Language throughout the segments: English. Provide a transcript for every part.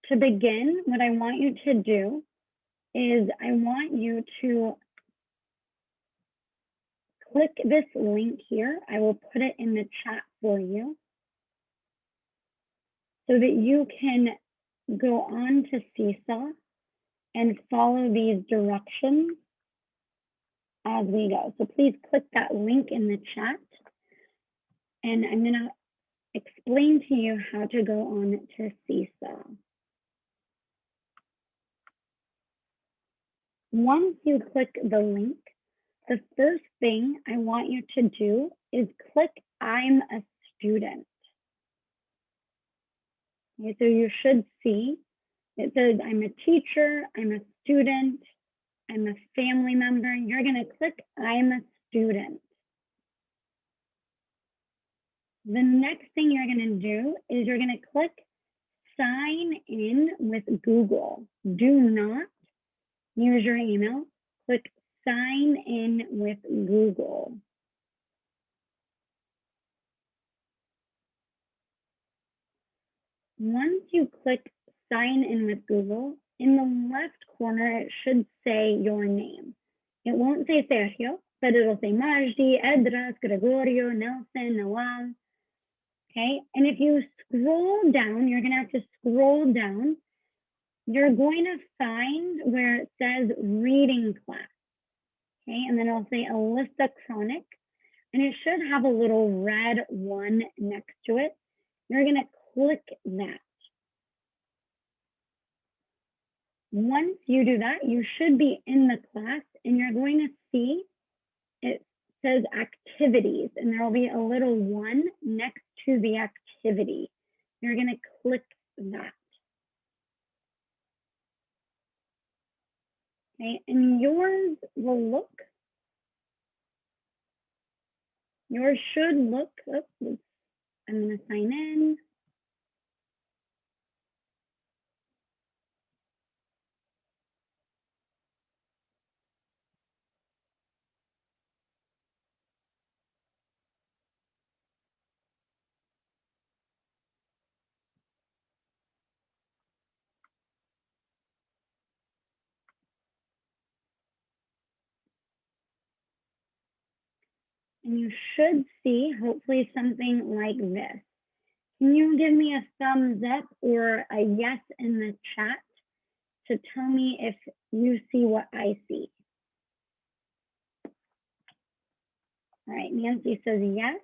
to begin, what I want you to do is I want you to click this link here. I will put it in the chat for you so that you can go on to Seesaw and follow these directions as we go. So please click that link in the chat, and I'm going to explain to you how to go on to Seesaw. Once you click the link, the first thing I want you to do is click I'm a student. Okay, so you should see, it says I'm a teacher, I'm a student, I'm a family member. You're going to click I'm a student. The next thing you're going to do is you're going to click sign in with Google. Do not use your email. Click sign in with Google. Once you click sign in with Google, in the left corner, it should say your name. It won't say Sergio, but it'll say Majdi, Edras, Gregorio, Nelson, Nawal. Okay, and if you scroll down, you're going to have to scroll down. You're going to find where it says reading class. Okay, and then it'll say Alyssa Chronic, and it should have a little red one next to it. You're going to click that. Once you do that, you should be in the class, and you're going to see it says activities, and there will be a little one next to the activity. You're going to click that. Okay, and yours should look, I'm going to sign in. And you should see hopefully something like this. Can you give me a thumbs up or a yes in the chat to tell me if you see what I see? All right, Nancy says yes.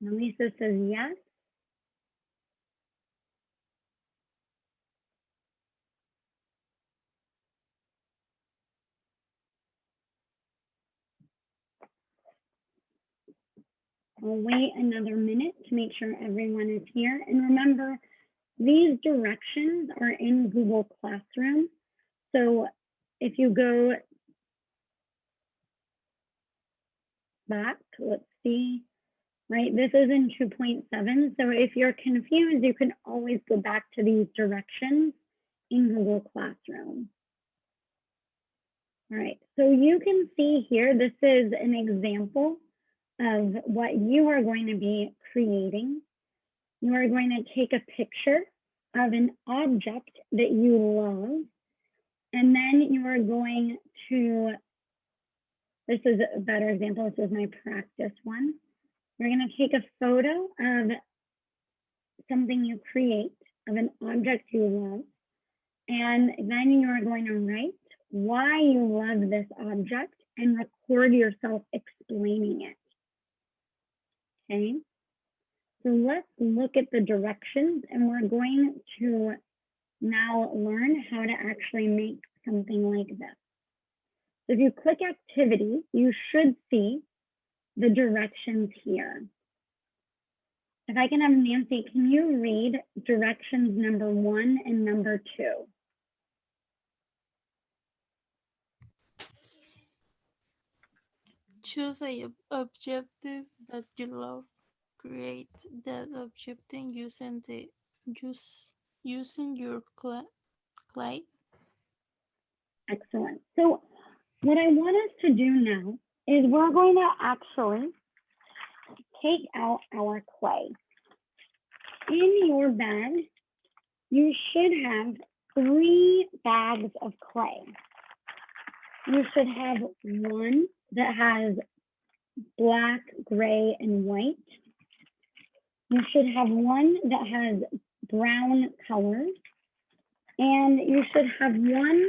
Melissa says yes. I'll wait another minute to make sure everyone is here. And remember, these directions are in Google Classroom. So if you go back, let's see, right? This is in 2.7. So if you're confused, you can always go back to these directions in Google Classroom. All right, so you can see here, this is an example of what you are going to be creating. You are going to take a picture of an object that you love, and then you are going to, this is a better example, this is my practice one. You're going to take a photo of something you create, of an object you love, and then you are going to write why you love this object and record yourself explaining it. Okay, so let's look at the directions, and we're going to now learn how to actually make something like this. So if you click activity, you should see the directions here. If I can have Nancy, can you read directions number 1 and number 2? Choose a objective that you love. Create that objective using your clay. Excellent. So what I want us to do now is we're going to actually take out our clay. In your bag, you should have 3 bags of clay. You should have one that has black, gray, and white. You should have one that has brown colors. And you should have one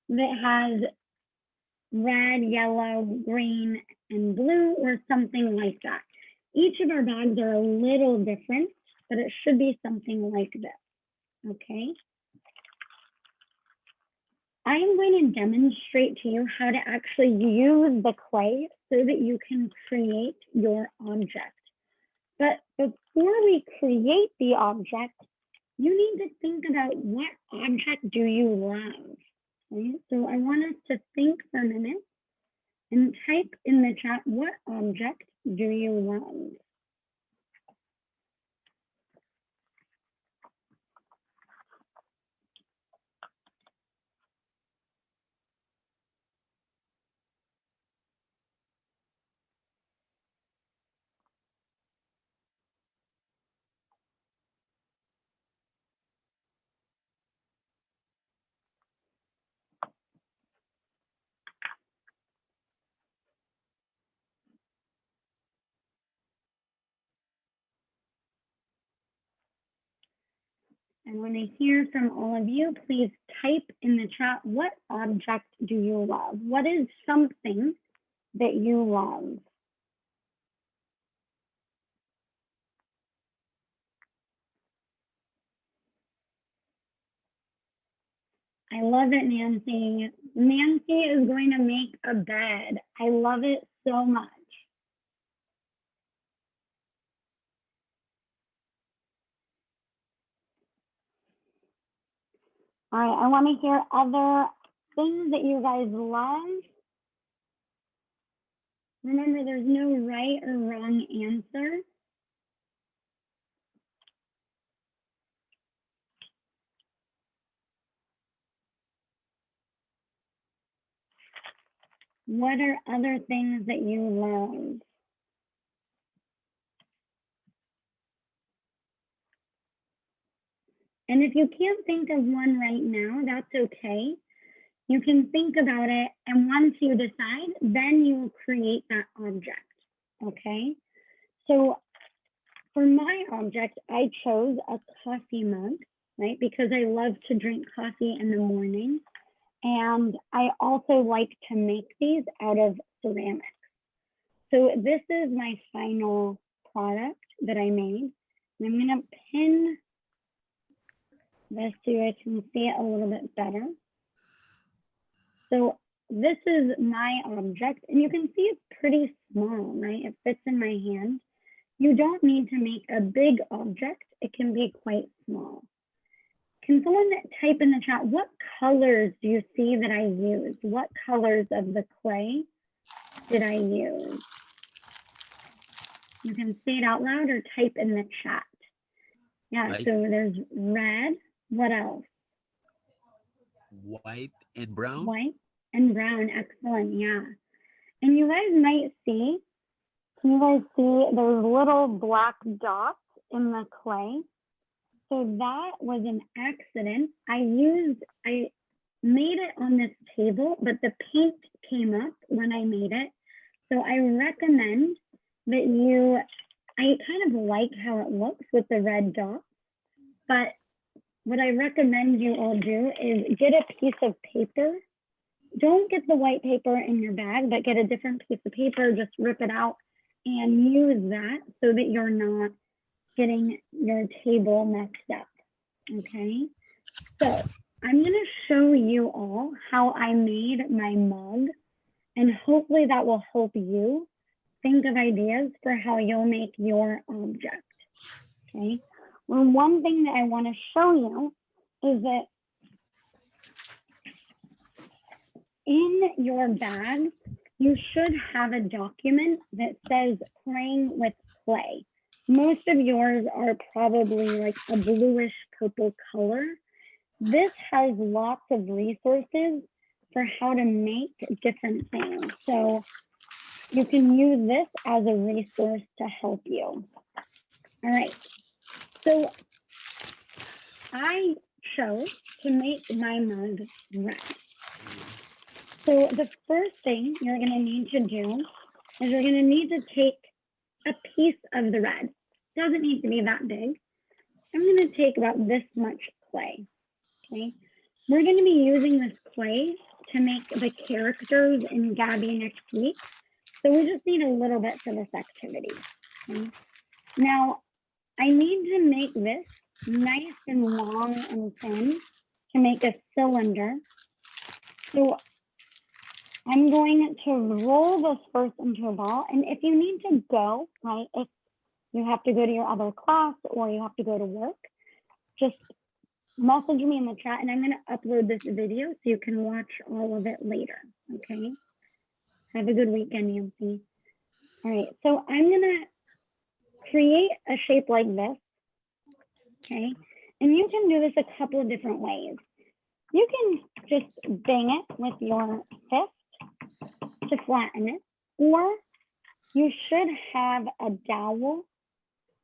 that has red, yellow, green, and blue, or something like that. Each of our bags are a little different, but it should be something like this, okay? I'm going to demonstrate to you how to actually use the clay so that you can create your object. But before we create the object, you need to think about what object do you love? Okay? So I want us to think for a minute and type in the chat, what object do you love? I want to hear from all of you. Please type in the chat, what object do you love? What is something that you love? I love it, Nancy. Nancy is going to make a bed. I love it so much. All right, I want to hear other things that you guys love. Remember, there's no right or wrong answer. What are other things that you love? And if you can't think of one right now, that's okay. You can think about it, and once you decide, then you will create that object, okay? So for my object, I chose a coffee mug, right? Because I love to drink coffee in the morning. And I also like to make these out of ceramics. So this is my final product that I made. And I'm gonna pin this so you can see it a little bit better. So this is my object, and you can see it's pretty small, right? It fits in my hand. You don't need to make a big object. It can be quite small. Can someone type in the chat, what colors do you see that I used? What colors of the clay did I use? You can say it out loud or type in the chat. Yeah, White. so there's red. What else? White and brown. White and brown, excellent, yeah. And you guys might see, can you guys see those little black dots in the clay? So that was an accident. I made it on this table, but the paint came up when I made it. So I recommend that I kind of like how it looks with the red dots, but what I recommend you all do is get a piece of paper. Don't get the white paper in your bag, but get a different piece of paper, just rip it out and use that so that you're not getting your table messed up, okay? So I'm gonna show you all how I made my mug, and hopefully that will help you think of ideas for how you'll make your object, okay? Well, one thing that I wanna show you is that in your bag, you should have a document that says playing with clay. Most of yours are probably like a bluish purple color. This has lots of resources for how to make different things. So you can use this as a resource to help you. All right, so I chose to make my mug red. So the first thing you're going to need to do is you're going to need to take a piece of the red. Doesn't need to be that big. I'm going to take about this much clay. Okay, we're going to be using this clay to make the characters in Gabby next week. So we just need a little bit for this activity. Okay? Now, I need to make this nice and long and thin to make a cylinder. So I'm going to roll this first into a ball. And if you need to go, right, if you have to go to your other class or you have to go to work, just message me in the chat and I'm going to upload this video so you can watch all of it later. Okay. Have a good weekend, Nancy. All right. So I'm going to create a shape like this. Okay. And you can do this a couple of different ways. You can just bang it with your fist to flatten it, or you should have a dowel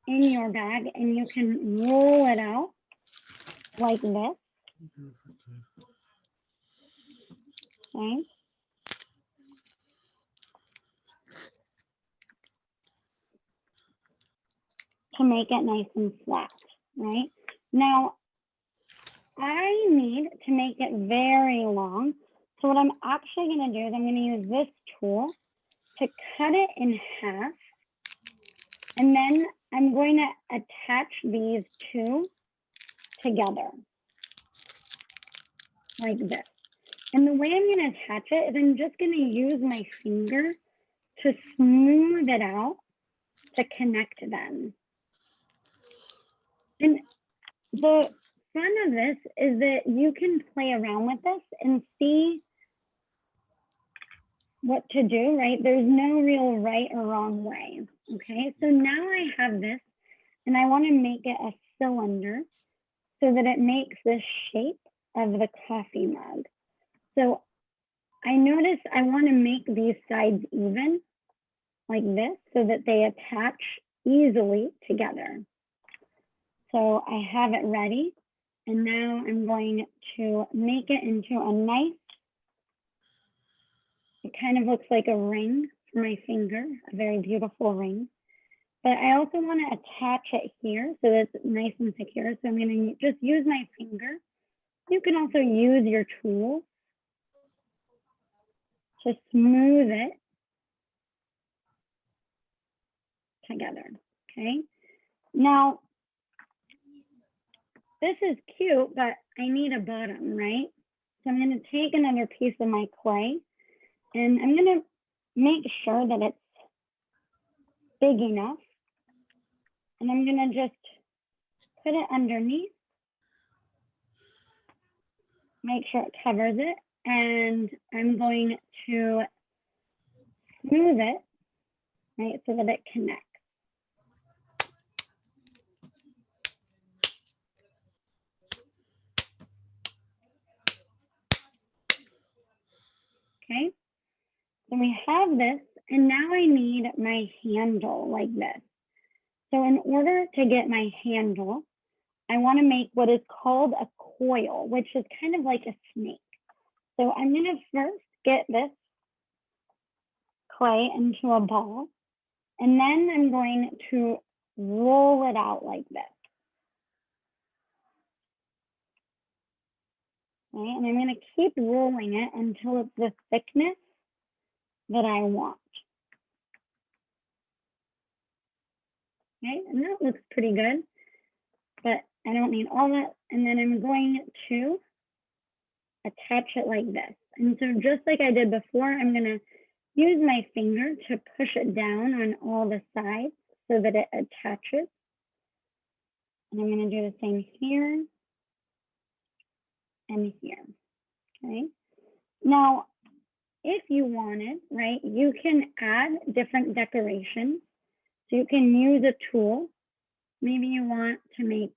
in your bag and you can roll it out like this. Okay. To make it nice and flat, right? Now, I need to make it very long. So what I'm actually going to do is I'm going to use this tool to cut it in half. And then I'm going to attach these two together like this. And the way I'm going to attach it is I'm just going to use my finger to smooth it out to connect them. And the fun of this is that you can play around with this and see what to do, right? There's no real right or wrong way, okay? So now I have this and I want to make it a cylinder so that it makes the shape of the coffee mug. So I notice I want to make these sides even like this so that they attach easily together. So I have it ready. And now I'm going to make it into a nice, it kind of looks like a ring for my finger, a very beautiful ring. But I also want to attach it here so that it's nice and secure. So I'm going to just use my finger. You can also use your tool to smooth it together, okay? Now, this is cute, but I need a bottom, right? So I'm going to take another piece of my clay and I'm going to make sure that it's big enough. And I'm going to just put it underneath, make sure it covers it, and I'm going to smooth it, right, so that it connects. Okay, so we have this, and now I need my handle like this. So in order to get my handle, I want to make what is called a coil, which is kind of like a snake. So I'm going to first get this clay into a ball, and then I'm going to roll it out like this. Okay, and I'm going to keep rolling it until it's the thickness that I want. Okay, and that looks pretty good, but I don't need all that. And then I'm going to attach it like this. And so just like I did before, I'm going to use my finger to push it down on all the sides so that it attaches. And I'm going to do the same here and here. Okay. Now, if you wanted, right, you can add different decorations. So you can use a tool. Maybe you want to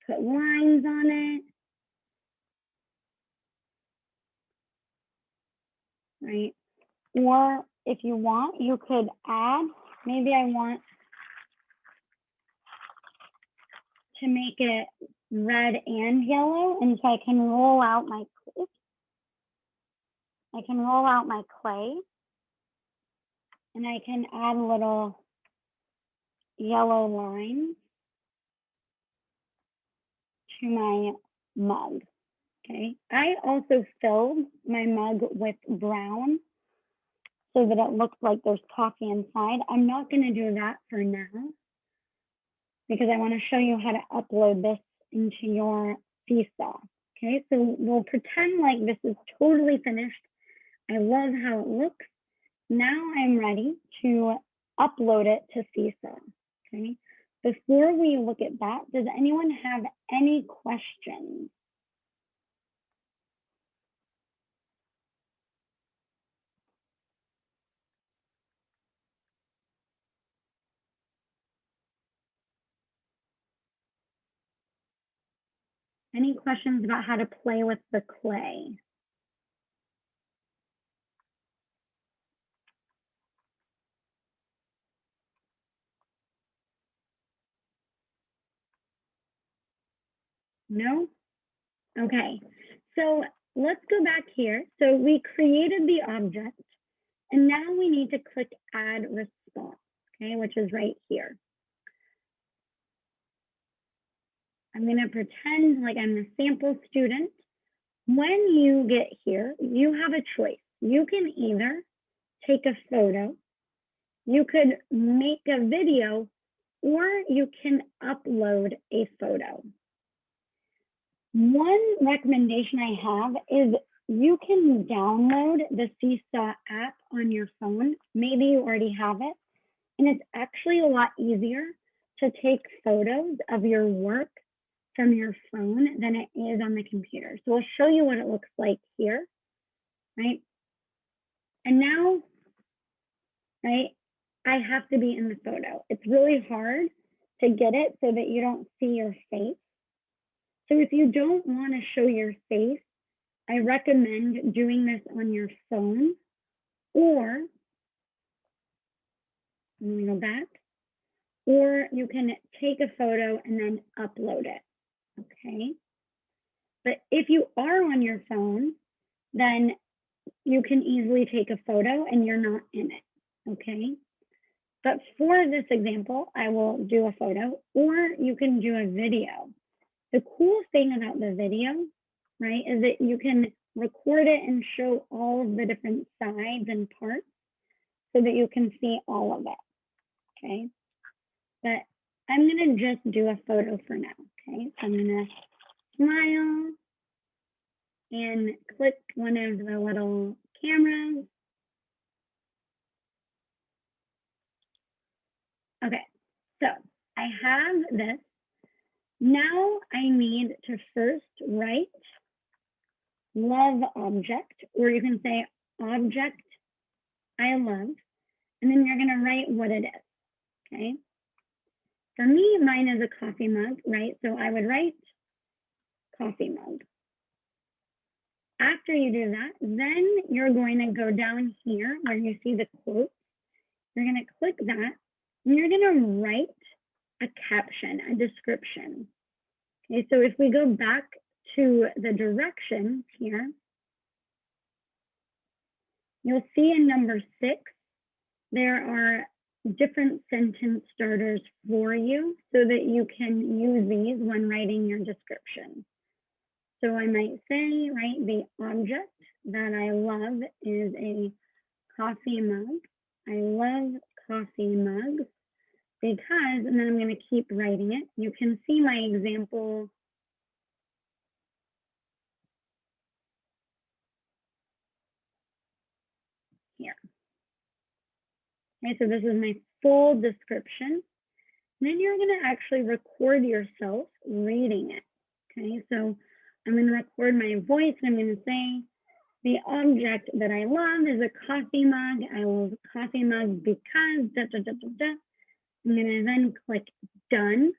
put lines on it, right? Or if you want, you could add, maybe I want to make it red and yellow, and so I can roll out my, oops, I can roll out my clay, and I can add little yellow lines to my mug. Okay, I also filled my mug with brown so that it looks like there's coffee inside. I'm not going to do that for now because I want to show you how to upload this into your Seesaw. Okay, so we'll pretend like this is totally finished. I love how it looks. Now I'm ready to upload it to Seesaw. Okay, before we look at that, does anyone have any questions? Any questions about how to play with the clay? No? Okay, so let's go back here. So we created the object, and now we need to click Add Response, okay, which is right here. I'm going to pretend like I'm the sample student. When you get here, you have a choice. You can either take a photo, you could make a video, or you can upload a photo. One recommendation I have is you can download the Seesaw app on your phone. Maybe you already have it. And it's actually a lot easier to take photos of your work from your phone than it is on the computer. So I'll show you what it looks like here, right? And now, right, I have to be in the photo. It's really hard to get it so that you don't see your face. So if you don't want to show your face, I recommend doing this on your phone, or let me go back, or you can take a photo and then upload it, okay? But if you are on your phone, then you can easily take a photo and you're not in it, okay? But for this example, I will do a photo, or you can do a video. The cool thing about the video, right, is that you can record it and show all of the different sides and parts so that you can see all of it, okay? But I'm gonna just do a photo for now, okay? So I'm gonna smile and click one of the little cameras. Okay, so I have this. Now I need to first write love object, or you can say object I love, and then you're gonna write what it is, okay? For me, mine is a coffee mug, right? So I would write coffee mug. After you do that, then you're going to go down here where you see the quote. You're going to click that, and you're going to write a caption, a description. Okay, so if we go back to the directions here, you'll see in number 6, there are different sentence starters for you so that you can use these when writing your description. So I might say, right, the object that I love is a coffee mug. I love coffee mugs because, and then I'm going to keep writing it. You can see my example here. Okay, so this is my full description. And then you're going to actually record yourself reading it. Okay, so I'm going to record my voice. And I'm going to say, the object that I love is a coffee mug. I love a coffee mug because da, da, da, da, da. I'm going to then click done.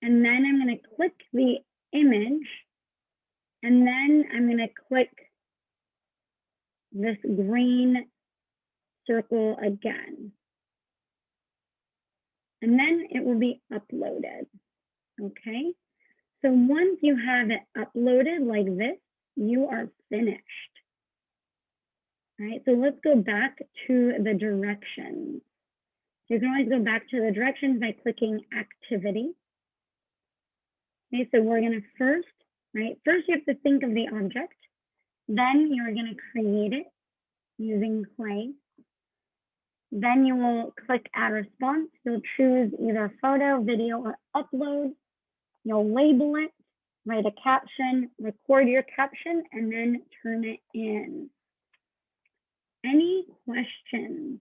And then I'm going to click the image. And then I'm going to click this green circle again. And then it will be uploaded, okay? So once you have it uploaded like this, you are finished. All right, so let's go back to the directions. So you can always go back to the directions by clicking activity. Okay, so we're gonna first you have to think of the object. Then you're gonna create it using clay. Then you will click add response. You'll choose either photo, video, or upload. You'll label it, write a caption, record your caption, and then turn it in. Any questions?